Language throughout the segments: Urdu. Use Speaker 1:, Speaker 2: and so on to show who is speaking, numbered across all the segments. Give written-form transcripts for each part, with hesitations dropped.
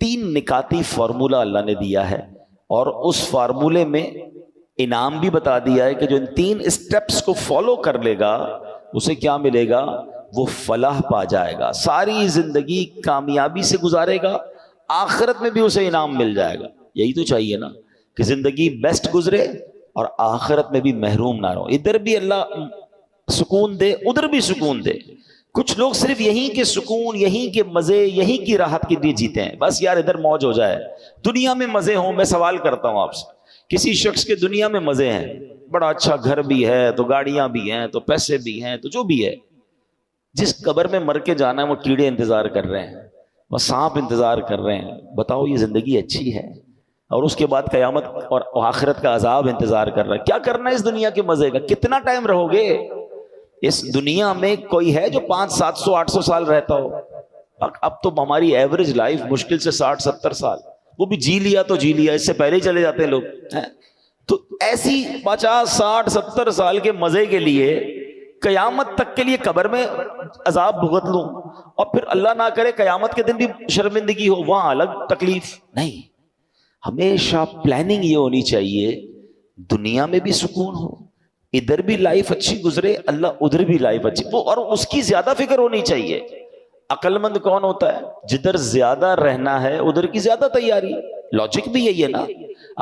Speaker 1: تین نکاتی فارمولا اللہ نے دیا ہے، اور اس فارمولے میں انعام بھی بتا دیا ہے کہ جو ان تین اسٹیپس کو فالو کر لے گا اسے کیا ملے گا، وہ فلاح پا جائے گا، ساری زندگی کامیابی سے گزارے گا، آخرت میں بھی اسے انعام مل جائے گا۔ یہی تو چاہیے نا کہ زندگی بیسٹ گزرے اور آخرت میں بھی محروم نہ رہو، ادھر بھی اللہ سکون دے ادھر بھی سکون دے۔ کچھ لوگ صرف یہیں کے سکون، یہیں کے مزے، یہیں کی راحت کے لیے جیتے ہیں، بس یار ادھر موج ہو جائے، دنیا میں مزے ہوں۔ میں سوال کرتا ہوں آپ سے، کسی شخص کے دنیا میں مزے ہیں، بڑا اچھا گھر بھی ہے، تو گاڑیاں بھی ہیں، تو پیسے بھی ہیں، تو جو بھی ہے، جس قبر میں مر کے جانا ہے وہ کیڑے انتظار کر رہے ہیں، وہ سانپ انتظار کر رہے ہیں، بتاؤ یہ زندگی اچھی ہے؟ اور اس کے بعد قیامت اور آخرت کا عذاب انتظار کر رہا ہے۔ کیا کرنا ہے اس دنیا کے مزے کا؟ کتنا ٹائم رہو گے اس دنیا میں؟ کوئی ہے جو 500 700 800 سال رہتا ہو؟ اب تو ہماری ایوریج لائف مشکل سے 60 70 سال، وہ بھی جی لیا تو جی لیا، اس سے پہلے ہی چلے جاتے ہیں لوگ۔ تو ایسی 50 60 70 سال کے مزے کے لیے قیامت تک کے لیے قبر میں عذاب بھگت لوں، اور پھر اللہ نہ کرے قیامت کے دن بھی شرمندگی ہو، وہاں الگ تکلیف؟ نہیں، ہمیشہ پلاننگ یہ ہونی چاہیے دنیا میں بھی سکون ہو، ادھر بھی لائف اچھی گزرے، اللہ ادھر بھی لائف اچھی، وہ اور اس کی زیادہ فکر ہونی چاہیے۔ عقل مند کون ہوتا ہے؟ جدھر زیادہ رہنا ہے ادھر کی زیادہ تیاری۔ لاجک بھی یہی ہے نا۔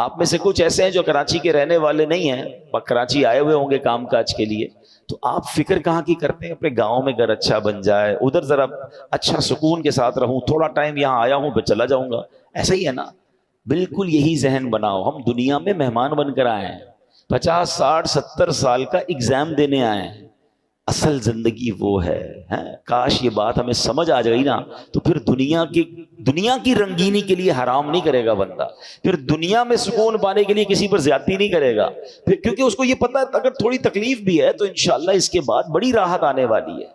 Speaker 1: آپ میں سے کچھ ایسے ہیں جو کراچی کے رہنے والے نہیں ہیں، کراچی آئے ہوئے ہوں گے کام کاج کے لیے، تو آپ فکر کہاں کی کرتے ہیں؟ اپنے گاؤں میں گھر اچھا بن جائے، ادھر ذرا اچھا سکون کے ساتھ رہوں، تھوڑا ٹائم یہاں آیا ہوں پھر چلا جاؤں گا، ایسا ہی ہے نا؟ بالکل یہی ذہن بناؤ۔ ہم دنیا میں مہمان بن کر آئے ہیں، 50 60 70 سال کا ایگزام دینے آئے ہیں، اصل زندگی وہ ہے۔ کاش یہ بات ہمیں سمجھ آ جائے نا، تو پھر دنیا کی رنگینی کے لیے حرام نہیں کرے گا بندہ، پھر دنیا میں سکون پانے کے لیے کسی پر زیادتی نہیں کرے گا، پھر کیونکہ اس کو یہ پتہ ہے اگر تھوڑی تکلیف بھی ہے تو انشاءاللہ اس کے بعد بڑی راحت آنے والی ہے۔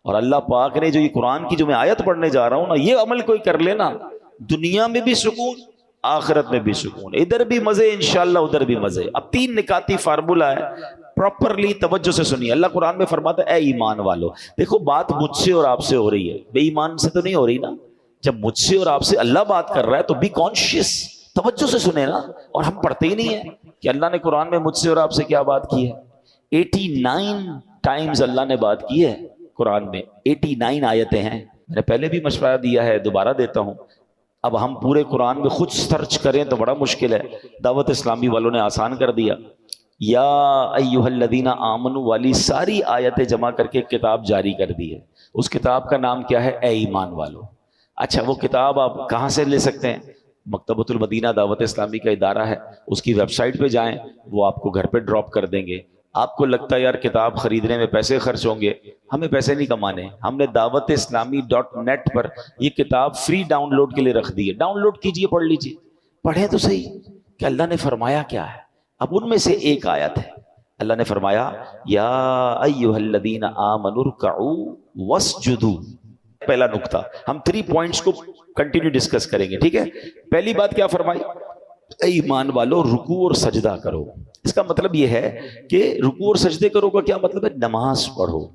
Speaker 1: اور اللہ پاک نے جو یہ قرآن کی جو میں آیت پڑھنے جا رہا ہوں نا، یہ عمل کوئی کر لینا، دنیا میں بھی سکون، آخرت میں بھی سکون، ادھر بھی مزے انشاءاللہ ادھر بھی مزے۔ اب 3 نکاتی فارمولا ہے، پراپرلی توجہ سے سنیے۔ اللہ قرآن میں فرماتا ہے اے ایمان والو، دیکھو بات مجھ سے اور آپ سے ہو رہی ہے، بے ایمان سے تو نہیں ہو رہی نا۔ جب مجھ سے اور آپ سے اللہ بات کر رہا ہے تو بی کانشیس، توجہ سے سنیں نا۔ اور ہم پڑھتے ہی نہیں ہیں کہ اللہ نے قرآن میں مجھ سے اور آپ سے کیا بات کی ہے۔ 89 ٹائمز اللہ نے بات کی ہے قرآن میں، 89 آیتیں ہیں۔ میں نے پہلے بھی مشورہ دیا ہے، دوبارہ دیتا ہوں، اب ہم پورے قرآن میں خود سرچ کریں تو بڑا مشکل ہے، دعوت اسلامی والوں نے آسان کر دیا۔ یا ایھا الذین آمنوا والی ساری آیتیں جمع کر کے ایک کتاب جاری کر دی ہے، اس کتاب کا نام کیا ہے؟ اے ایمان والو۔ اچھا وہ کتاب آپ کہاں سے لے سکتے ہیں؟ مکتبۃ المدینہ دعوت اسلامی کا ادارہ ہے، اس کی ویب سائٹ پہ جائیں، وہ آپ کو گھر پہ ڈراپ کر دیں گے۔ آپ کو لگتا ہے یار کتاب خریدنے میں پیسے خرچ ہوں گے، ہمیں پیسے نہیں کمانے، ہم نے دعوت اسلامی .net پر یہ کتاب فری ڈاؤن لوڈ کے لیے رکھ دی ہے، ڈاؤن لوڈ کیجئے، پڑھ لیجئے، پڑھیں تو صحیح کہ اللہ نے فرمایا کیا ہے۔ اب ان میں سے ایک آیت ہے، اللہ نے فرمایا یا ایھا الذین آمنوا ارکعوا واسجدوا۔ پہلا نقطہ، ہم 3 پوائنٹس کو کنٹینیو ڈسکس کریں گے، ٹھیک ہے؟ پہلی بات کیا فرمائی؟ اے ایمان والو رکوع اور سجدہ کرو۔ اس کا مطلب یہ ہے کہ رکوع اور سجدے کرو کا کیا مطلب ہے؟ نماز پڑھو۔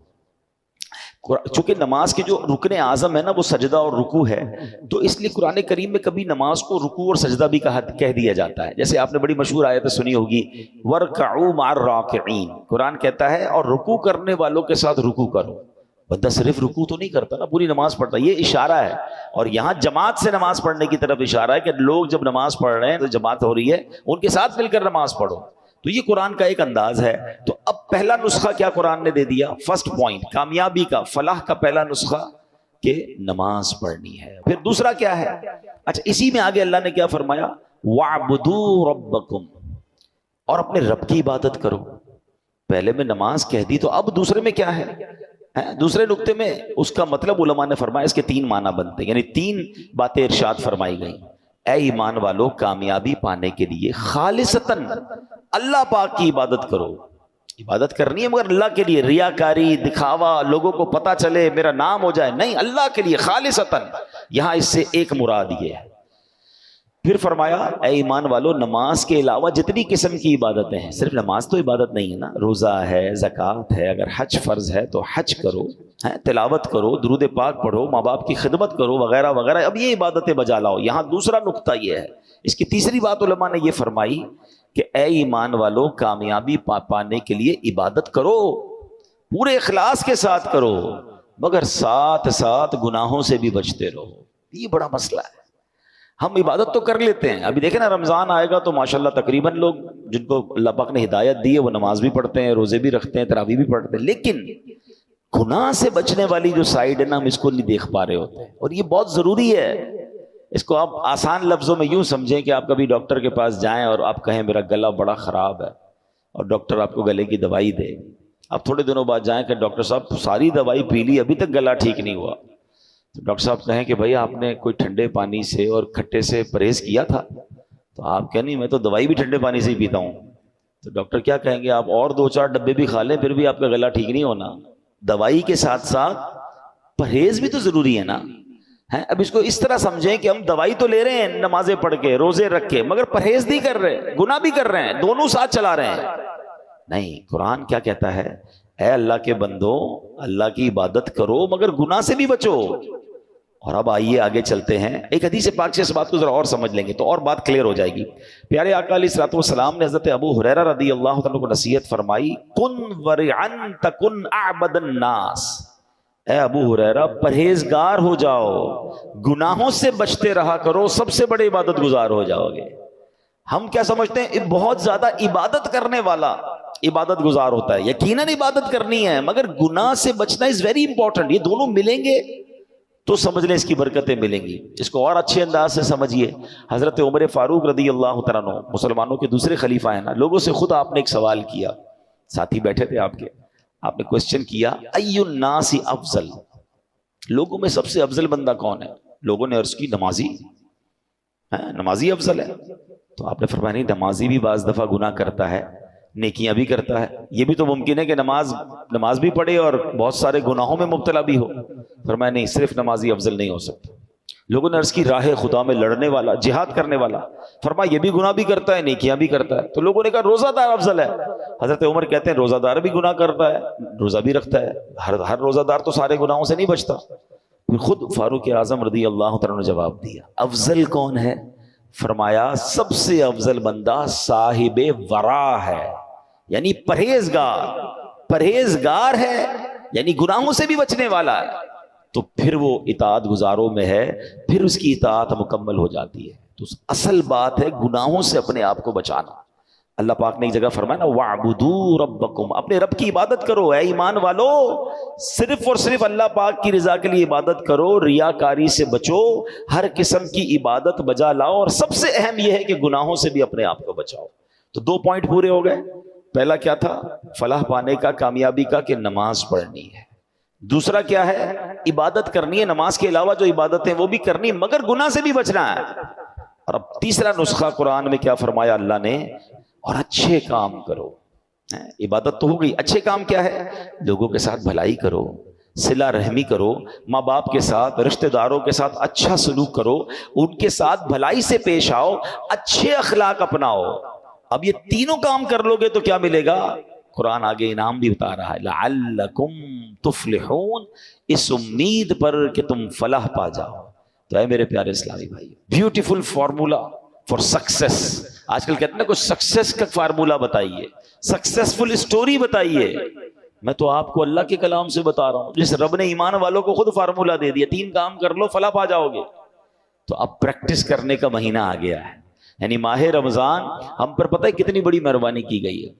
Speaker 1: چونکہ نماز کے جو رکن اعظم ہے نا وہ سجدہ اور رکوع ہے، تو اس لیے قرآن کریم میں کبھی نماز کو رکوع اور سجدہ بھی کہہ دیا جاتا ہے۔ جیسے آپ نے بڑی مشہور آیت سنی ہوگی وَارْكَعُوا مَعَ الرَّاكِعِينَ، قرآن کہتا ہے اور رکوع کرنے والوں کے ساتھ رکوع کرو۔ بندہ صرف رکوع تو نہیں کرتا نا، پوری نماز پڑھتا، یہ اشارہ ہے۔ اور یہاں جماعت سے نماز پڑھنے کی طرف اشارہ ہے کہ لوگ جب نماز پڑھ رہے ہیں تو جماعت ہو رہی ہے، ان کے ساتھ مل کر نماز پڑھو۔ تو یہ قرآن کا ایک انداز ہے۔ تو اب پہلا نسخہ کیا قرآن نے دے دیا؟ فرسٹ پوائنٹ، کامیابی کا، فلاح کا پہلا نسخہ کہ نماز پڑھنی ہے۔ پھر دوسرا کیا ہے؟ اچھا اسی میں آگے اللہ نے کیا فرمایا؟ وَاعْبُدُوا رَبَّكُمْ، اور اپنے رب کی عبادت کرو۔ پہلے میں نماز کہہ دی تو اب دوسرے میں کیا ہے؟ دوسرے نقطے میں اس کا مطلب علماء نے فرمایا اس کے 3 معنی بنتے ہیں، یعنی 3 باتیں ارشاد فرمائی گئیں۔ اے ایمان والو کامیابی پانے کے لیے خالصتاً اللہ پاک کی عبادت کرو۔ عبادت کرنی ہے مگر اللہ کے لیے، ریاکاری، دکھاوا، لوگوں کو پتہ چلے میرا نام ہو جائے، نہیں، اللہ کے لیے خالصتاً۔ یہاں اس سے ایک مراد یہ ہے پھر فرمایا اے ایمان والو نماز کے علاوہ جتنی قسم کی عبادتیں ہیں، صرف نماز تو عبادت نہیں ہے نا، روزہ ہے، زکوٰۃ ہے، اگر حج فرض ہے تو حج کرو، تلاوت کرو، درود پاک پڑھو، ماں باپ کی خدمت کرو، وغیرہ وغیرہ، اب یہ عبادتیں بجا لاؤ۔ یہاں دوسرا نقطہ یہ ہے، اس کی تیسری بات علماء نے یہ فرمائی کہ اے ایمان والو کامیابی پانے کے لیے عبادت کرو، پورے اخلاص کے ساتھ کرو، مگر ساتھ ساتھ گناہوں سے بھی بچتے رہو۔ یہ بڑا مسئلہ ہے، ہم عبادت تو کر لیتے ہیں، ابھی دیکھیں نا رمضان آئے گا تو ماشاءاللہ تقریباً لوگ جن کو اللہ پاک نے ہدایت دی ہے وہ نماز بھی پڑھتے ہیں، روزے بھی رکھتے ہیں، تراویح بھی پڑھتے ہیں، لیکن گناہ سے بچنے والی جو سائیڈ ہے نا ہم اس کو نہیں دیکھ پا رہے ہوتے، اور یہ بہت ضروری ہے۔ اس کو آپ آسان لفظوں میں یوں سمجھیں کہ آپ کبھی ڈاکٹر کے پاس جائیں اور آپ کہیں میرا گلا بڑا خراب ہے، اور ڈاکٹر آپ کو گلے کی دوائی دے، آپ تھوڑے دنوں بعد جائیں کہ ڈاکٹر صاحب ساری دوائی پی لی ابھی تک گلا ٹھیک نہیں ہوا، تو ڈاکٹر صاحب کہیں کہ بھائی آپ نے کوئی ٹھنڈے پانی سے اور کھٹے سے پرہیز کیا تھا، تو آپ کہیں نہیں میں تو دوائی بھی ٹھنڈے پانی سے ہی پیتا ہوں، تو ڈاکٹر کیا کہیں گے آپ اور 2-4 ڈبے بھی کھا لیں پھر بھی آپ کا گلا ٹھیک نہیں ہونا، دوائی کے ساتھ ساتھ پرہیز بھی تو ضروری ہے نا۔ اب اس کو اس طرح سمجھیں کہ ہم دوائی تو لے رہے ہیں نمازیں پڑھ کے، روزے رکھ کے، مگر پرہیز نہیں کر رہے، گناہ بھی کر رہے ہیں، دونوں ساتھ چلا رہے ہیں۔ نہیں، قرآن کیا کہتا ہے، اے اللہ کے بندو اللہ کی عبادت کرو مگر گناہ سے بھی بچو۔ اور اب آئیے آگے چلتے ہیں، ایک حدیث پاک سے اس بات کو ذرا اور سمجھ لیں گے تو اور بات کلیئر ہو جائے گی۔ پیارے آقا علیہ الصلوۃ والسلام نے حضرت ابو ہریرہ رضی اللہ عنہ کو نصیحت فرمائی، کن ورعن تکن اعبد الناس، اے ابو ہریرہ پرہیزگار ہو جاؤ، گناہوں سے بچتے رہا کرو، سب سے بڑے عبادت گزار ہو جاؤ گے۔ ہم کیا سمجھتے ہیں بہت زیادہ عبادت کرنے والا عبادت گزار ہوتا ہے، یقیناً عبادت کرنی ہے مگر گناہ سے بچنا از ویری امپورٹنٹ، یہ دونوں ملیں گے تو سمجھ لیں اس کی برکتیں ملیں گی۔ اس کو اور اچھے انداز سے سمجھیے، حضرت عمر فاروق رضی اللہ تعالیٰ عنہ مسلمانوں کے دوسرے خلیفہ ہیں نا، لوگوں سے خود آپ نے ایک سوال کیا، ساتھی بیٹھے تھے آپ کے، آپ نے کوسچن کیا ای الناس افضل، لوگوں میں سب سے افضل بندہ کون ہے؟ لوگوں نے عرض کی نمازی، نمازی افضل ہے؟ تو آپ نے فرمایا نہیں، نمازی بھی بعض دفعہ گناہ کرتا ہے، نیکیاں بھی کرتا ہے، یہ بھی تو ممکن ہے کہ نماز بھی پڑھے اور بہت سارے گناہوں میں مبتلا بھی ہو۔ فرمایا نہیں، صرف نمازی افضل نہیں ہو سکتا۔ لوگوں نے عرض کی راہ خدا میں لڑنے والا، جہاد کرنے والا، فرمایا یہ بھی گناہ بھی کرتا ہے، نیکیاں بھی کرتا ہے۔ تو لوگوں نے کہا روزہ دار افضل ہے۔ حضرت عمر کہتے ہیں روزہ دار بھی گناہ کرتا ہے، روزہ بھی رکھتا ہے، ہر روزہ دار تو سارے گناہوں سے نہیں بچتا۔ پھر خود فاروق اعظم رضی اللہ تعالیٰ نے جواب دیا، افضل کون ہے؟ فرمایا سب سے افضل بندہ صاحب ورع ہے، یعنی پرہیزگار ہے، یعنی گناہوں سے بھی بچنے والا ہے، تو پھر وہ اطاعت گزاروں میں ہے، پھر اس کی اطاعت مکمل ہو جاتی ہے۔ تو اصل بات ہے گناہوں سے اپنے آپ کو بچانا۔ اللہ پاک نے ایک جگہ فرمایا نا وَاعْبُدُوا رَبَّكُمْ، اپنے رب کی عبادت کرو، اے ایمان والو صرف اور صرف اللہ پاک کی رضا کے لیے عبادت کرو، ریاکاری سے بچو، ہر قسم کی عبادت بجا لاؤ، اور سب سے اہم یہ ہے کہ گناہوں سے بھی اپنے آپ کو بچاؤ۔ تو 2 پوائنٹ پورے ہو گئے۔ پہلا کیا تھا؟ فلاح پانے کا، کامیابی کا، کہ نماز پڑھنی ہے۔ دوسرا کیا ہے؟ عبادت کرنی ہے، نماز کے علاوہ جو عبادتیں وہ بھی کرنی مگر گناہ سے بھی بچنا ہے۔ اور اب تیسرا نسخہ قرآن میں کیا فرمایا اللہ نے؟ اور اچھے کام کرو۔ عبادت تو ہو گئی، اچھے کام کیا ہے؟ لوگوں کے ساتھ بھلائی کرو، صلہ رحمی کرو، ماں باپ کے ساتھ، رشتہ داروں کے ساتھ اچھا سلوک کرو، ان کے ساتھ بھلائی سے پیش آؤ، اچھے اخلاق اپناؤ۔ اب یہ تینوں کام کر لو گے تو کیا ملے گا؟ قرآن آگے انعام بھی بتا رہا ہے، لعلکم تفلحون، اس امید پر کہ تم فلاح پا جاؤ۔ تو اے میرے پیارے اسلامی بھائی، بیوٹیفل فارمولا فار سکسیس۔ آج کل کہتے ہیں نا کچھ سکسیس کا فارمولا بتائیے، سکسیسفل اسٹوری بتائیے۔ میں تو آپ کو اللہ کے کلام سے بتا رہا ہوں، جس رب نے ایمان والوں کو خود فارمولا دے دیا، 3 کام کر لو فلاح پا جاؤ گے۔ تو اب پریکٹس کرنے کا مہینہ آ گیا ہے، یعنی ماہ رمضان ہم پر پتہ ہے کتنی بڑی مہربانی کی گئی ہے،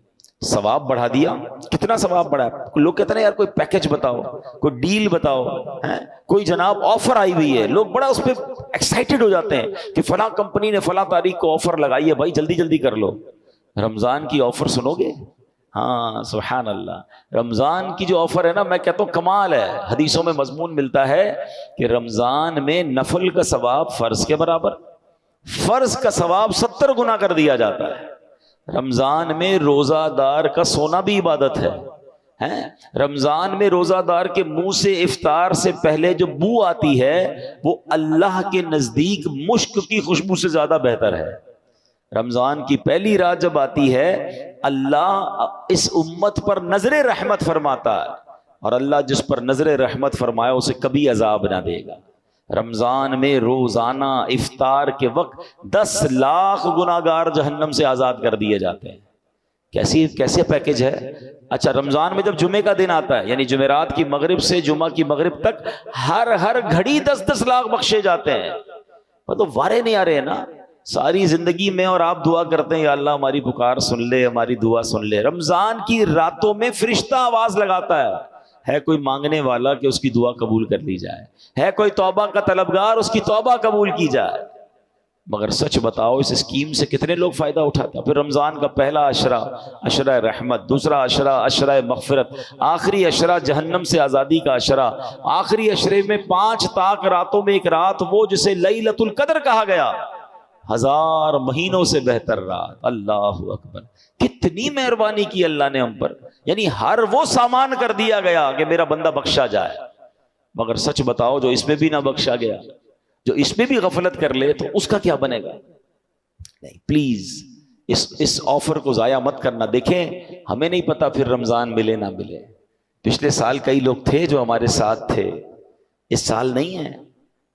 Speaker 1: ثواب بڑھا دیا۔ کتنا ثواب بڑھا ہے؟ لوگ کہتے ہیں یار کوئی پیکج بتاؤ، کوئی ڈیل بتاؤ، کوئی جناب آفر آئی ہوئی ہے، لوگ بڑا اس پہ ایکسائٹڈ ہو جاتے ہیں کہ فلاں کمپنی نے فلاں تاریخ کو آفر لگائی ہے، بھائی جلدی جلدی کر لو۔ رمضان کی آفر سنو گے؟ ہاں سبحان اللہ، رمضان کی جو آفر ہے نا، میں کہتا ہوں کمال ہے۔ حدیثوں میں مضمون ملتا ہے کہ رمضان میں نفل کا ثواب فرض کے برابر، فرض کا ثواب 70 گنا کر دیا جاتا ہے۔ رمضان میں روزہ دار کا سونا بھی عبادت ہے، ہیں؟ رمضان میں روزہ دار کے منہ سے افطار سے پہلے جو بو آتی ہے وہ اللہ کے نزدیک مشک کی خوشبو سے زیادہ بہتر ہے۔ رمضان کی پہلی رات جب آتی ہے اللہ اس امت پر نظر رحمت فرماتا ہے، اور اللہ جس پر نظر رحمت فرمائے اسے کبھی عذاب نہ دے گا۔ رمضان میں روزانہ افطار کے وقت 10 لاکھ گناہگار جہنم سے آزاد کر دیے جاتے ہیں۔ کیسے پیکج ہے؟ اچھا، رمضان میں جب جمعے کا دن آتا ہے، یعنی جمعرات کی مغرب سے جمعہ کی مغرب تک ہر گھڑی 10 لاکھ بخشے جاتے ہیں۔ تو وارے نہیں آ رہے ہیں نا ساری زندگی میں، اور آپ دعا کرتے ہیں یا اللہ ہماری پکار سن لے، ہماری دعا سن لے۔ رمضان کی راتوں میں فرشتہ آواز لگاتا ہے کوئی مانگنے والا کہ اس کی دعا قبول کر لی جائے، ہے کوئی توبہ کا طلبگار اس کی توبہ قبول کی جائے۔ مگر سچ بتاؤ اس اسکیم سے کتنے لوگ فائدہ اٹھاتے ہیں؟ پھر رمضان کا پہلا عشرہ عشرہ رحمت، دوسرا عشرہ عشرہ مغفرت، آخری عشرہ جہنم سے آزادی کا عشرہ، آخری عشرے میں 5 طاق راتوں میں ایک رات وہ جسے لیلۃ القدر کہا گیا، 1000 مہینوں سے بہتر رات۔ اللہ اکبر، کتنی مہربانی کی اللہ نے ہم پر، یعنی ہر وہ سامان کر دیا گیا کہ میرا بندہ بخشا جائے۔ مگر سچ بتاؤ جو اس میں بھی نہ بخشا گیا، جو اس میں بھی غفلت کر لے تو اس کا کیا بنے گا؟ نہیں، پلیز اس آفر کو ضائع مت کرنا۔ دیکھیں ہمیں نہیں پتا پھر رمضان ملے نہ ملے، پچھلے سال کئی لوگ تھے جو ہمارے ساتھ تھے، اس سال نہیں ہے،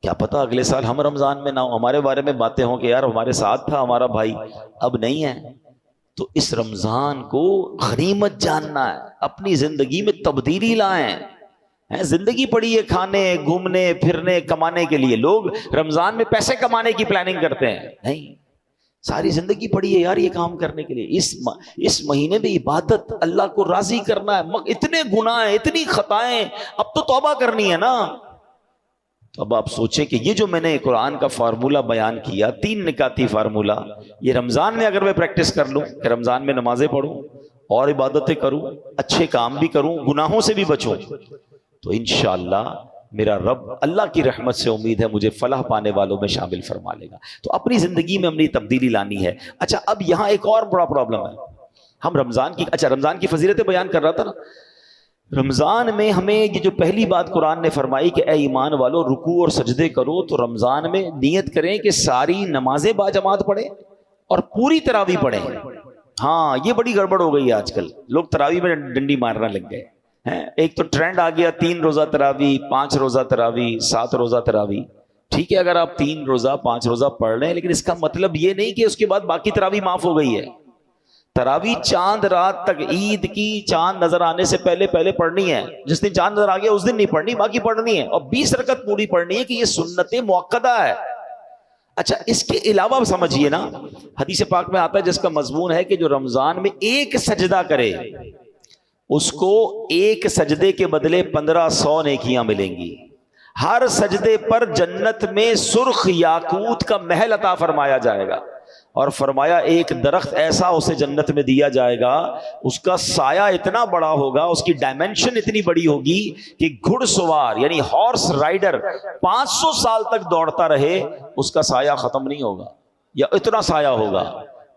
Speaker 1: کیا پتا اگلے سال ہم رمضان میں نہ ہوں، ہمارے بارے میں باتیں ہوں کہ یار ہمارے ساتھ تھا ہمارا بھائی، اب نہیں ہے۔ تو اس رمضان کو غنیمت جاننا ہے، اپنی زندگی میں تبدیلی لائیں۔ زندگی پڑی ہے کھانے گھومنے پھرنے کمانے کے لیے، لوگ رمضان میں پیسے کمانے کی پلاننگ کرتے ہیں، نہیں، ساری زندگی پڑی ہے یار یہ کام کرنے کے لیے۔ اس مہینے میں عبادت، اللہ کو راضی کرنا ہے، اتنے گناہ ہیں، اتنی خطائیں، اب تو توبہ کرنی ہے نا۔ تو اب آپ سوچیں کہ یہ جو میں نے قرآن کا فارمولہ بیان کیا، 3 نکاتی فارمولہ، یہ رمضان میں اگر میں پریکٹس کر لوں کہ رمضان میں نمازیں پڑھوں اور عبادتیں کروں، اچھے کام بھی کروں، گناہوں سے بھی بچوں، تو انشاءاللہ میرا رب، اللہ کی رحمت سے امید ہے مجھے فلاح پانے والوں میں شامل فرما لے گا۔ تو اپنی زندگی میں ہم نے تبدیلی لانی ہے۔ اچھا، اب یہاں ایک اور بڑا پرابلم ہے، ہم رمضان کی فضیلتیں بیان کر رہا تھا نا۔ رمضان میں ہمیں یہ جو پہلی بات قرآن نے فرمائی کہ اے ایمان والو رکوع اور سجدے کرو، تو رمضان میں نیت کریں کہ ساری نمازیں باجماعت پڑھیں اور پوری تراویح پڑھیں۔ ہاں، یہ بڑی گڑبڑ ہو گئی ہے آج کل، لوگ تراویح میں ڈنڈی مارنا لگ گئے ہیں۔ ایک تو ٹرینڈ آ گیا 3 روزہ تراویح، 5 روزہ تراویح، 7 روزہ تراویح۔ ٹھیک ہے اگر آپ 3 روزہ 5 روزہ پڑھ رہے ہیں، لیکن اس کا مطلب یہ نہیں کہ اس کے بعد باقی تراویح معاف ہو گئی ہے۔ تراویح چاند رات تک، عید کی چاند نظر آنے سے پہلے پڑھنی ہے، جس دن چاند نظر آ گیا اس دن نہیں پڑھنی، باقی پڑھنی ہے، اور 20 رکعت پوری پڑھنی ہے کہ یہ سنت مؤکدہ ہے۔ اچھا، اس کے علاوہ سمجھیے نا، حدیث پاک میں آتا ہے جس کا مضمون ہے کہ جو رمضان میں ایک سجدہ کرے اس کو ایک سجدے کے بدلے 1500 نیکیاں ملیں گی۔ ہر سجدے پر جنت میں سرخ یاقوت کا محل عطا فرمایا جائے گا، اور فرمایا ایک درخت ایسا اسے جنت میں دیا جائے گا، اس کا سایہ اتنا بڑا ہوگا، اس کی ڈائمنشن اتنی بڑی ہوگی کہ گھڑ سوار یعنی ہارس رائڈر 500 سال تک دوڑتا رہے اس کا سایہ ختم نہیں ہوگا، یا اتنا سایہ ہوگا۔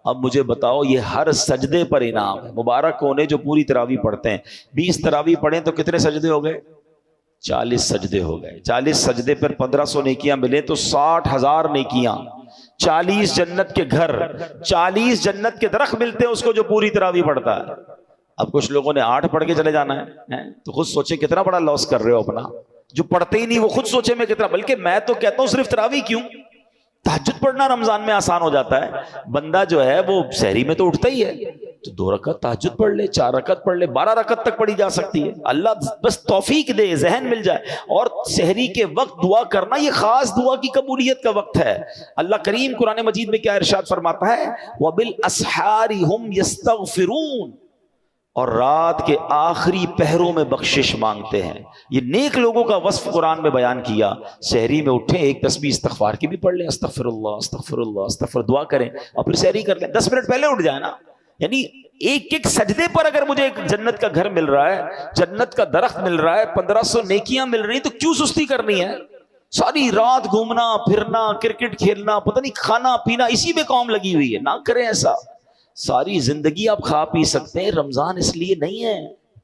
Speaker 1: اب مجھے بتاؤ، یہ ہر سجدے پر انعام ہے۔ مبارک ہونے جو پوری تراویح پڑھتے ہیں، 20 تراویح پڑھیں تو کتنے سجدے ہو گئے؟ 40 سجدے ہو گئے۔ 40 سجدے پر 1500 نیکیاں ملیں تو 60,000 نیکیاں، 40 جنت کے گھر، 40 جنت کے درخت ملتے ہیں اس کو جو پوری تراویح پڑھتا ہے۔ اب کچھ لوگوں نے 8 پڑھ کے چلے جانا ہے، تو خود سوچیں کتنا بڑا لاس کر رہے ہو اپنا۔ جو پڑھتے ہی نہیں وہ خود سوچے میں کتنا، بلکہ میں تو کہتا ہوں صرف تراویح کیوں، تہجد پڑھنا رمضان میں آسان ہو جاتا ہے۔ بندہ جو ہے وہ سحری میں تو اٹھتا ہی ہے، تو 2 رکعت تہجد پڑھ لے، 4 رکعت پڑھ لے، 12 رکعت تک پڑھی جا سکتی ہے۔ اللہ بس توفیق دے، ذہن مل جائے۔ اور سحری کے وقت دعا کرنا یہ خاص دعا کی قبولیت کا وقت ہے۔ اللہ کریم قرآن مجید میں کیا ارشاد فرماتا ہے؟ وَبِالْأَسْحَارِ هُمْ يَسْتَغْفِرُونَ، اور رات کے آخری پہروں میں بخشش مانگتے ہیں۔ یہ نیک لوگوں کا وصف قرآن میں بیان کیا۔ سحری میں اٹھیں، ایک تسبیح استغفار کی بھی پڑھ لیں، استغفر اللہ استغفر اللہ استغفر، دعا کریں اور پھر سحری کر لیں، 10 منٹ پہلے اٹھ جائیں نا۔ یعنی ایک ایک سجدے پر اگر مجھے ایک جنت کا گھر مل رہا ہے، جنت کا درخت مل رہا ہے، 1500 نیکیاں مل رہی، تو کیوں سستی کرنی ہے؟ ساری رات گھومنا پھرنا، کرکٹ کھیلنا، پتہ نہیں کھانا پینا، اسی میں قوم لگی ہوئی ہے۔ نہ کریں ایسا۔ ساری زندگی آپ کھا پی سکتے ہیں، رمضان اس لیے نہیں ہے۔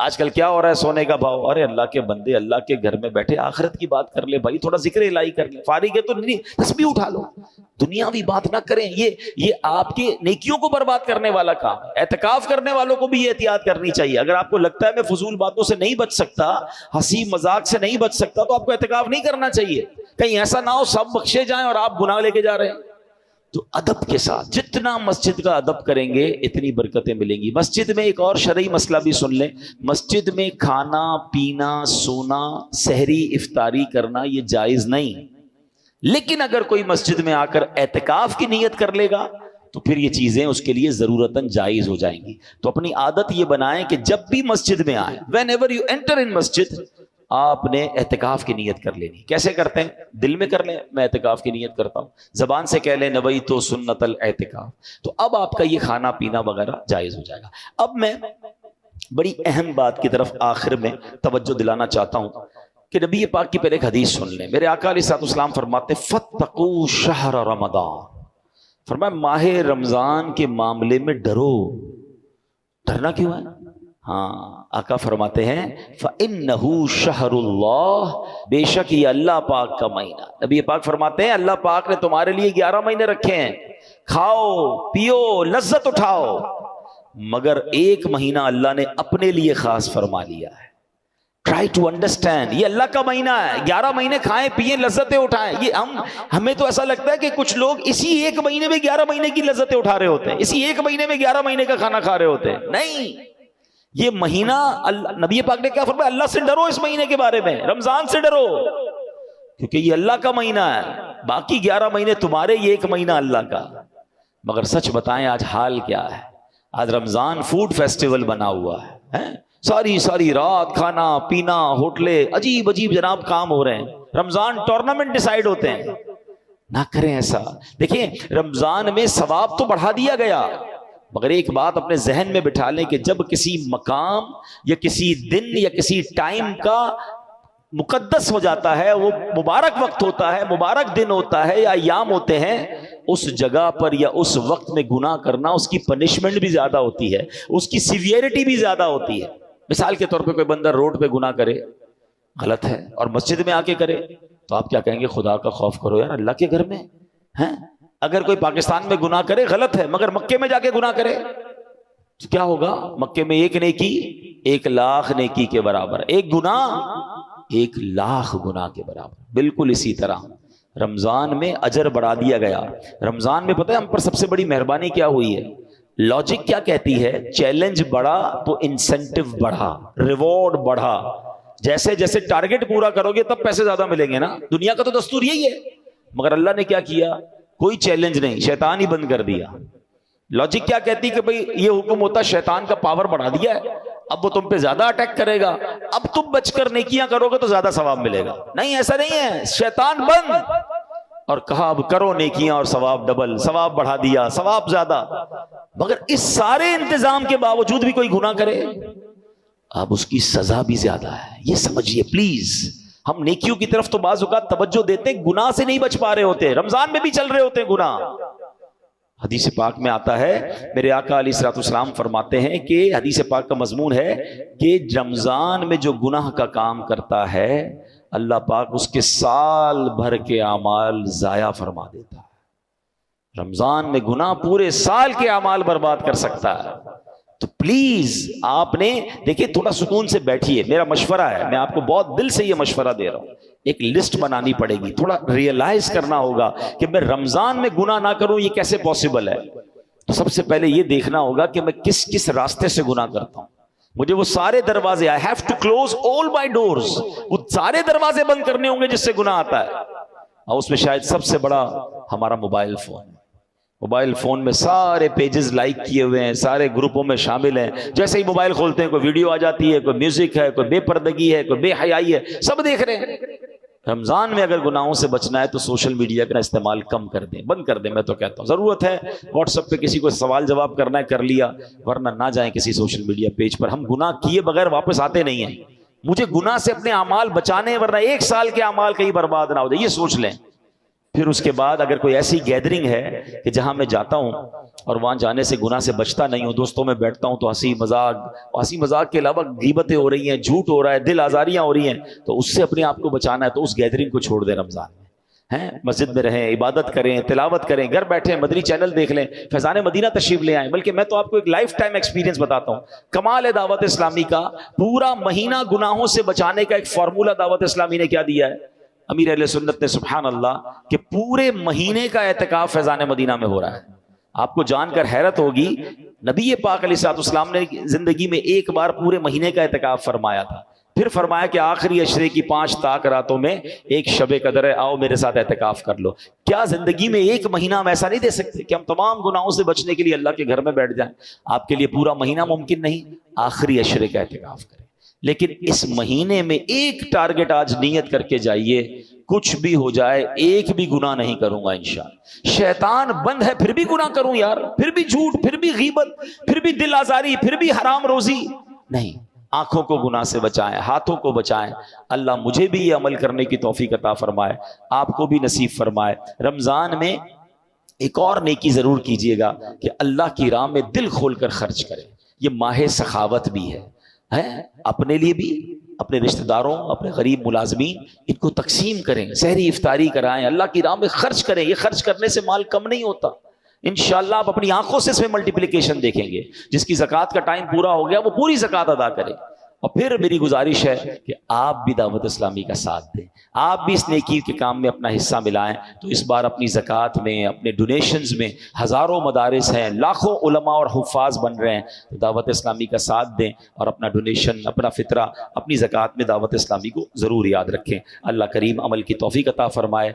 Speaker 1: آج کل کیا ہو رہا ہے سونے کا بھاؤ، ارے اللہ کے بندے اللہ کے گھر میں بیٹھے آخرت کی بات کر لے بھائی، تھوڑا ذکر الہی کر لے، فارغ ہے تو نہیں تسبیح اٹھا لو، دنیاوی بات نہ کریں، یہ آپ کی نیکیوں کو برباد کرنے والا کام ہے۔ اعتکاف کرنے والوں کو بھی یہ احتیاط کرنی چاہیے، اگر آپ کو لگتا ہے میں فضول باتوں سے نہیں بچ سکتا، ہنسی مذاق سے نہیں بچ سکتا، تو آپ کو اعتکاف نہیں کرنا چاہیے، کہیں ایسا نہ ہو سب بخشے جائیں اور آپ گناہ لے کے جا رہے ہیں۔ تو ادب کے ساتھ جتنا مسجد کا ادب کریں گے اتنی برکتیں ملیں گی۔ مسجد میں ایک اور شرعی مسئلہ بھی سن لیں، مسجد میں کھانا پینا سونا سحری افطاری کرنا یہ جائز نہیں، لیکن اگر کوئی مسجد میں آ کر اعتکاف کی نیت کر لے گا تو پھر یہ چیزیں اس کے لیے ضرورتاً جائز ہو جائیں گی۔ تو اپنی عادت یہ بنائیں کہ جب بھی مسجد میں آئیں، when ever you enter in مسجد، آپ نے اعتکاف کی نیت کر لینی۔ کیسے کرتے ہیں؟ دل میں کر لیں میں اعتکاف کی نیت کرتا ہوں، زبان سے کہہ لیں نویت سنت الاعتکاف، تو اب آپ کا یہ کھانا پینا وغیرہ جائز ہو جائے گا۔ اب میں بڑی اہم بات کی طرف آخر میں توجہ دلانا چاہتا ہوں کہ نبی پاک کی پہلے ایک حدیث سن لیں۔ میرے آقا علیہ الصلوۃ والسلام فرماتے ہیں فاتقوا شہر رمضان، فرمایا ماہ رمضان کے معاملے میں ڈرو۔ ڈرنا کیوں ہے؟ ہاں آقا فرماتے ہیں فَإِنَّهُ شَهْرُ اللَّهِ، بے شک یہ اللہ پاک کا مہینہ۔ نبی پاک فرماتے ہیں اللہ پاک نے تمہارے لیے 11 مہینے رکھے ہیں، کھاؤ پیو لذت اٹھاؤ، مگر ایک مہینہ اللہ نے اپنے لیے خاص فرما لیا ہے۔ ٹرائی ٹو انڈرسٹینڈ، یہ اللہ کا مہینہ ہے، 11 مہینے کھائیں پیئیں لذتیں اٹھائیں۔ یہ ہمیں تو ایسا لگتا ہے کہ کچھ لوگ اسی ایک مہینے میں 11 مہینے کی لذتیں اٹھا رہے ہوتے ہیں، اسی ایک مہینے میں 11 مہینے کا کھانا کھا رہے ہوتے ہیں۔ نہیں، یہ مہینہ نبی پاک نے کیا فرمایا؟ اللہ سے ڈرو، اس مہینے کے بارے میں رمضان سے ڈرو، کیونکہ یہ اللہ کا مہینہ ہے، باقی 11 مہینے تمہارے، یہ ایک مہینہ اللہ کا۔ مگر سچ بتائیں آج حال کیا ہے؟ آج رمضان فوڈ فیسٹیول بنا ہوا ہے، ساری رات کھانا پینا، ہوٹلیں، عجیب عجیب جناب کام ہو رہے ہیں، رمضان ٹورنامنٹ ڈیسائیڈ ہوتے ہیں۔ نہ کریں ایسا۔ دیکھیں رمضان میں ثواب تو بڑھا دیا گیا، مگر ایک بات اپنے ذہن میں بٹھا لیں کہ جب کسی مقام یا کسی دن یا کسی ٹائم کا مقدس ہو جاتا ہے، وہ مبارک وقت ہوتا ہے، مبارک دن ہوتا ہے یا ایام ہوتے ہیں، اس جگہ پر یا اس وقت میں گناہ کرنا اس کی پنشمنٹ بھی زیادہ ہوتی ہے، اس کی سیویرٹی بھی زیادہ ہوتی ہے۔ مثال کے طور پہ کوئی بندہ روڈ پہ گناہ کرے، غلط ہے، اور مسجد میں آ کے کرے، تو آپ کیا کہیں گے؟ خدا کا خوف کرو یار، اللہ کے گھر میں ہیں۔ اگر کوئی پاکستان میں گناہ کرے غلط ہے، مگر مکے میں جا کے گناہ کرے تو کیا ہوگا؟ مکے میں ایک نیکی 1,00,000 نیکی کے برابر، ایک گناہ 1,00,000 گناہ کے برابر۔ بالکل اسی طرح رمضان میں اجر بڑھا دیا گیا۔ رمضان میں پتہ ہے ہم پر سب سے بڑی مہربانی کیا ہوئی ہے؟ لاجک کیا کہتی ہے؟ چیلنج بڑھا تو انسینٹیو بڑھا، ریوارڈ بڑھا، جیسے جیسے ٹارگٹ پورا کرو گے تب پیسے زیادہ ملیں گے نا، دنیا کا تو دستور یہی ہے۔ مگر اللہ نے کیا کیا؟ کوئی چیلنج نہیں، شیطان ہی بند کر دیا۔ لاجک کیا کہتی کہ بھئی یہ حکم ہوتا، شیطان کا پاور بڑھا دیا ہے، اب وہ تم پہ زیادہ اٹیک کرے گا، اب تم بچ کر نیکیاں کرو گے تو زیادہ ثواب ملے گا۔ نہیں، ایسا نہیں ہے، شیطان بند، اور کہا اب کرو نیکیاں اور ثواب ڈبل، ثواب بڑھا دیا، ثواب زیادہ۔ مگر اس سارے انتظام کے باوجود بھی کوئی گناہ کرے، اب اس کی سزا بھی زیادہ ہے، یہ سمجھیے پلیز۔ ہم نیکیوں کی طرف تو بعض اوقات توجہ دیتے ہیں، گناہ سے نہیں بچ پا رہے ہوتے، رمضان میں بھی چل رہے ہوتے ہیں گناہ۔ حدیث پاک میں آتا ہے، میرے آقا علیہ الصلوۃ والسلام فرماتے ہیں کہ حدیث پاک کا مضمون ہے کہ رمضان میں جو گناہ کا کام کرتا ہے اللہ پاک اس کے سال بھر کے اعمال ضائع فرما دیتا ہے۔ رمضان میں گناہ پورے سال کے اعمال برباد کر سکتا ہے۔ تو پلیز آپ نے دیکھیں، تھوڑا سکون سے بیٹھیے، میرا مشورہ ہے، میں آپ کو بہت دل سے یہ مشورہ دے رہا ہوں، ایک لسٹ بنانی پڑے گی، تھوڑا ریئلائز کرنا ہوگا کہ میں رمضان میں گناہ نہ کروں، یہ کیسے پاسبل ہے؟ تو سب سے پہلے یہ دیکھنا ہوگا کہ میں کس کس راستے سے گناہ کرتا ہوں۔ مجھے وہ سارے دروازے، I have to close all my doors، وہ سارے دروازے بند کرنے ہوں گے جس سے گناہ آتا ہے، اور اس میں شاید سب سے بڑا ہمارا موبائل فون۔ موبائل فون میں سارے پیجز لائک کیے ہوئے ہیں، سارے گروپوں میں شامل ہیں، جیسے ہی موبائل کھولتے ہیں کوئی ویڈیو آ جاتی ہے، کوئی میوزک ہے، کوئی بے پردگی ہے، کوئی بے حیائی ہے، سب دیکھ رہے ہیں۔ رمضان میں اگر گناہوں سے بچنا ہے تو سوشل میڈیا کا استعمال کم کر دیں، بند کر دیں۔ میں تو کہتا ہوں ضرورت ہے واٹس ایپ پہ کسی کو سوال جواب کرنا ہے کر لیا، ورنہ نہ جائیں کسی سوشل میڈیا پیج پر۔ ہم گناہ کیے بغیر واپس آتے نہیں ہیں، مجھے گناہ سے اپنے اعمال بچانے، ورنہ 1 سال کے اعمال کہیں برباد نہ ہو جائے، یہ سوچ لیں۔ پھر اس کے بعد اگر کوئی ایسی گیدرنگ ہے کہ جہاں میں جاتا ہوں اور وہاں جانے سے گناہ سے بچتا نہیں ہوں، دوستوں میں بیٹھتا ہوں تو ہنسی مذاق کے علاوہ غیبتیں ہو رہی ہیں، جھوٹ ہو رہا ہے، دل آزاریاں ہو رہی ہیں، تو اس سے اپنے آپ کو بچانا ہے، تو اس گیدرنگ کو چھوڑ دیں رمضان میں، ہیں مسجد میں رہیں، عبادت کریں، تلاوت کریں، گھر بیٹھیں مدنی چینل دیکھ لیں، فیضان مدینہ تشریف لے آئیں۔ بلکہ میں تو آپ کو ایک لائف ٹائم ایکسپیرینس بتاتا ہوں، کمال ہے دعوت اسلامی کا، پورا مہینہ گناہوں سے بچانے کا ایک فارمولہ دعوت اسلامی نے کیا دیا ہے؟ امیر اہل سنت نے سبحان اللہ کہ پورے مہینے کا اعتکاف فیضان مدینہ میں ہو رہا ہے۔ آپ کو جان کر حیرت ہوگی، نبی پاک علیہ الصلوۃ والسلام نے زندگی میں ایک بار پورے مہینے کا اعتکاف فرمایا تھا، پھر فرمایا کہ آخری عشرے کی 5 طاق راتوں میں ایک شب قدر ہے، آؤ میرے ساتھ اعتکاف کر لو۔ کیا زندگی میں ایک مہینہ ہم ایسا نہیں دے سکتے کہ ہم تمام گناہوں سے بچنے کے لیے اللہ کے گھر میں بیٹھ جائیں؟ آپ کے لیے پورا مہینہ ممکن نہیں، آخری عشرے کا اعتکاف کریں، لیکن اس مہینے میں ایک ٹارگٹ آج نیت کر کے جائیے، کچھ بھی ہو جائے ایک بھی گناہ نہیں کروں گا انشاءاللہ۔ شیطان بند ہے پھر بھی گناہ کروں یار، پھر بھی جھوٹ، پھر بھی غیبت، پھر بھی دل آزاری، پھر بھی حرام روزی نہیں۔ آنکھوں کو گناہ سے بچائیں، ہاتھوں کو بچائیں۔ اللہ مجھے بھی یہ عمل کرنے کی توفیق عطا فرمائے، آپ کو بھی نصیب فرمائے۔ رمضان میں ایک اور نیکی ضرور کیجئے گا کہ اللہ کی راہ میں دل کھول کر خرچ کریں۔ یہ ماہ سخاوت بھی ہے، اپنے لیے بھی، اپنے رشتہ داروں، اپنے غریب ملازمین، ان کو تقسیم کریں، سحری افطاری کرائیں، اللہ کی راہ میں خرچ کریں۔ یہ خرچ کرنے سے مال کم نہیں ہوتا، انشاءاللہ آپ اپنی آنکھوں سے اس میں ملٹیپلیکیشن دیکھیں گے۔ جس کی زکوٰۃ کا ٹائم پورا ہو گیا وہ پوری زکوٰۃ ادا کرے۔ اور پھر میری گزارش ہے کہ آپ بھی دعوت اسلامی کا ساتھ دیں، آپ بھی اس نیکی کے کام میں اپنا حصہ ملائیں۔ تو اس بار اپنی زکوٰۃ میں، اپنے ڈونیشنز میں، ہزاروں مدارس ہیں، لاکھوں علماء اور حفاظ بن رہے ہیں، تو دعوت اسلامی کا ساتھ دیں اور اپنا ڈونیشن، اپنا فطرہ، اپنی زکوٰۃ میں دعوت اسلامی کو ضرور یاد رکھیں۔ اللہ کریم عمل کی توفیق عطا فرمائے۔